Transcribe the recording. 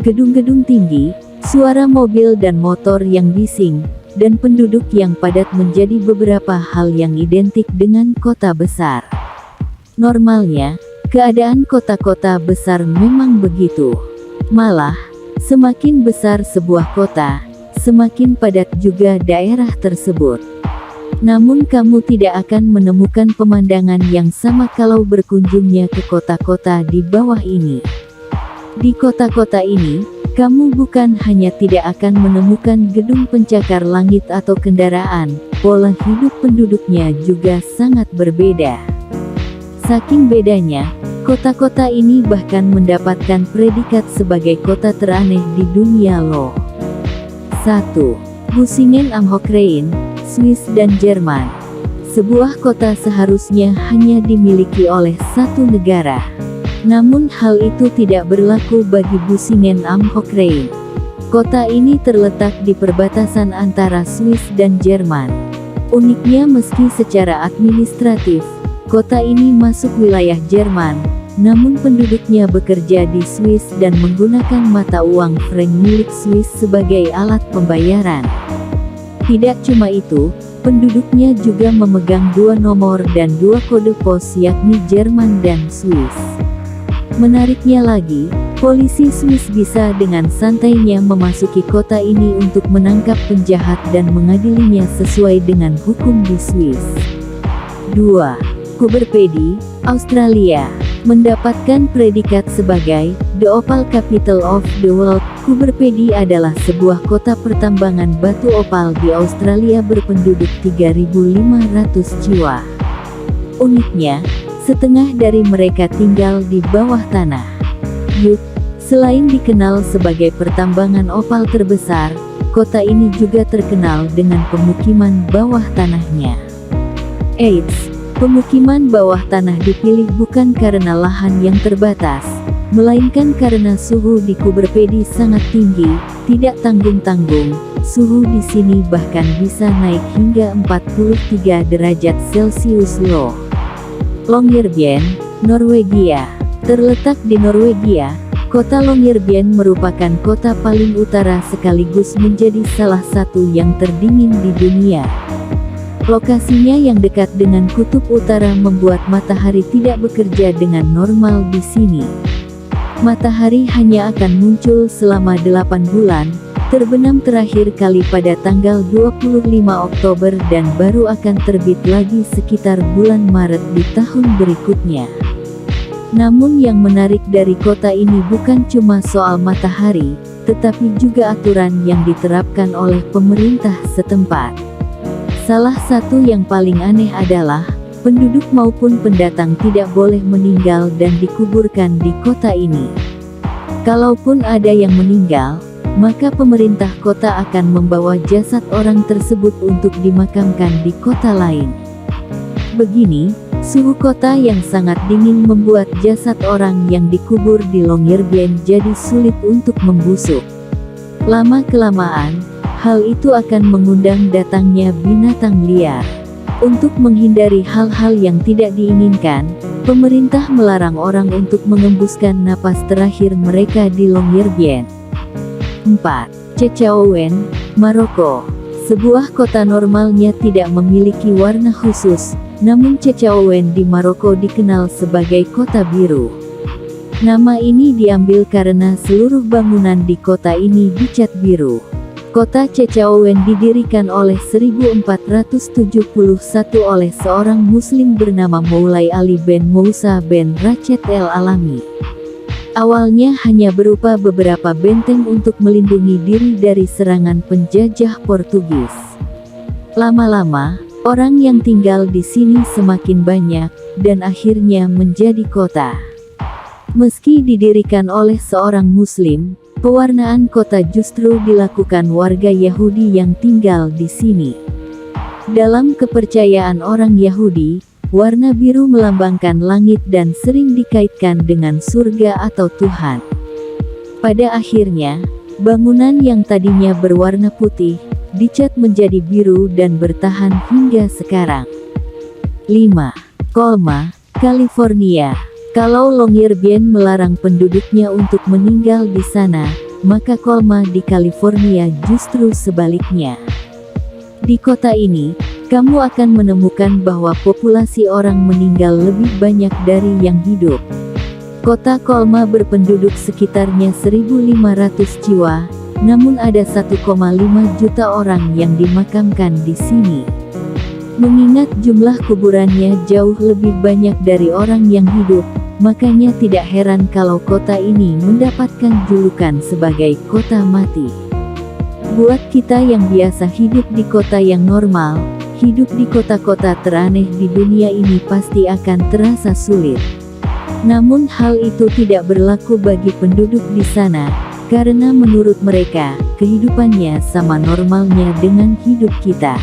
gedung-gedung tinggi, suara mobil dan motor yang bising, dan penduduk yang padat menjadi beberapa hal yang identik dengan kota besar. Normalnya, keadaan kota-kota besar memang begitu. Malah, semakin besar sebuah kota, semakin padat juga daerah tersebut. Namun kamu tidak akan menemukan pemandangan yang sama kalau berkunjungnya ke kota-kota di bawah ini. Di kota-kota ini, kamu bukan hanya tidak akan menemukan gedung pencakar langit atau kendaraan, pola hidup penduduknya juga sangat berbeda. Saking bedanya, kota-kota ini bahkan mendapatkan predikat sebagai kota teraneh di dunia loh. 1. Busingen am Hochrein, Swiss dan Jerman. Sebuah kota seharusnya hanya dimiliki oleh satu negara. Namun hal itu tidak berlaku bagi Busingen am Hochrein. Kota ini terletak di perbatasan antara Swiss dan Jerman. Uniknya meski secara administratif, kota ini masuk wilayah Jerman, namun penduduknya bekerja di Swiss dan menggunakan mata uang franc milik Swiss sebagai alat pembayaran. Tidak cuma itu, penduduknya juga memegang 2 nomor dan 2 kode pos yakni Jerman dan Swiss. Menariknya lagi, polisi Swiss bisa dengan santainya memasuki kota ini untuk menangkap penjahat dan mengadilinya sesuai dengan hukum di Swiss. 2. Kuberpedi, Australia. Mendapatkan predikat sebagai The Opal Capital of the World, Kuberpedi adalah sebuah kota pertambangan batu opal di Australia berpenduduk 3.500 jiwa. Uniknya, setengah dari mereka tinggal di bawah tanah. Yuk, selain dikenal sebagai pertambangan opal terbesar, kota ini juga terkenal dengan pemukiman bawah tanahnya. Eits, pemukiman bawah tanah dipilih bukan karena lahan yang terbatas, melainkan karena suhu di Kuberpedi sangat tinggi, tidak tanggung-tanggung. Suhu di sini bahkan bisa naik hingga 43 derajat Celcius loh. Longyearbyen, Norwegia. Terletak di Norwegia, kota Longyearbyen merupakan kota paling utara sekaligus menjadi salah satu yang terdingin di dunia. Lokasinya yang dekat dengan kutub utara membuat matahari tidak bekerja dengan normal di sini. Matahari hanya akan muncul selama 8 bulan, terbenam terakhir kali pada tanggal 25 Oktober dan baru akan terbit lagi sekitar bulan Maret di tahun berikutnya. Namun yang menarik dari kota ini bukan cuma soal matahari, tetapi juga aturan yang diterapkan oleh pemerintah setempat. Salah satu yang paling aneh adalah, penduduk maupun pendatang tidak boleh meninggal dan dikuburkan di kota ini. Kalaupun ada yang meninggal, maka pemerintah kota akan membawa jasad orang tersebut untuk dimakamkan di kota lain. Begini, suhu kota yang sangat dingin membuat jasad orang yang dikubur di Longyearbyen jadi sulit untuk membusuk. Lama-kelamaan, hal itu akan mengundang datangnya binatang liar. Untuk menghindari hal-hal yang tidak diinginkan, pemerintah melarang orang untuk mengembuskan napas terakhir mereka di Longyearbyen. 4. Chefchaouen, Maroko. Sebuah kota normalnya tidak memiliki warna khusus, namun Chefchaouen di Maroko dikenal sebagai kota biru. Nama ini diambil karena seluruh bangunan di kota ini dicat biru. Kota Chefchaouen didirikan oleh 1471 oleh seorang muslim bernama Moulay Ali ben Moussa ben Rached El Alami. Awalnya hanya berupa beberapa benteng untuk melindungi diri dari serangan penjajah Portugis. Lama-lama, orang yang tinggal di sini semakin banyak, dan akhirnya menjadi kota. Meski didirikan oleh seorang muslim, pewarnaan kota justru dilakukan warga Yahudi yang tinggal di sini. Dalam kepercayaan orang Yahudi, warna biru melambangkan langit dan sering dikaitkan dengan surga atau Tuhan. Pada akhirnya, bangunan yang tadinya berwarna putih, dicat menjadi biru dan bertahan hingga sekarang. 5. Colma, California. Kalau Longyearbyen melarang penduduknya untuk meninggal di sana, maka Colma di California justru sebaliknya. Di kota ini, kamu akan menemukan bahwa populasi orang meninggal lebih banyak dari yang hidup. Kota Colma berpenduduk sekitarnya 1.500 jiwa, namun ada 1,5 juta orang yang dimakamkan di sini. Mengingat jumlah kuburannya jauh lebih banyak dari orang yang hidup, makanya tidak heran kalau kota ini mendapatkan julukan sebagai kota mati. Buat kita yang biasa hidup di kota yang normal, hidup di kota-kota teraneh di dunia ini pasti akan terasa sulit. Namun hal itu tidak berlaku bagi penduduk di sana, karena menurut mereka, kehidupannya sama normalnya dengan hidup kita.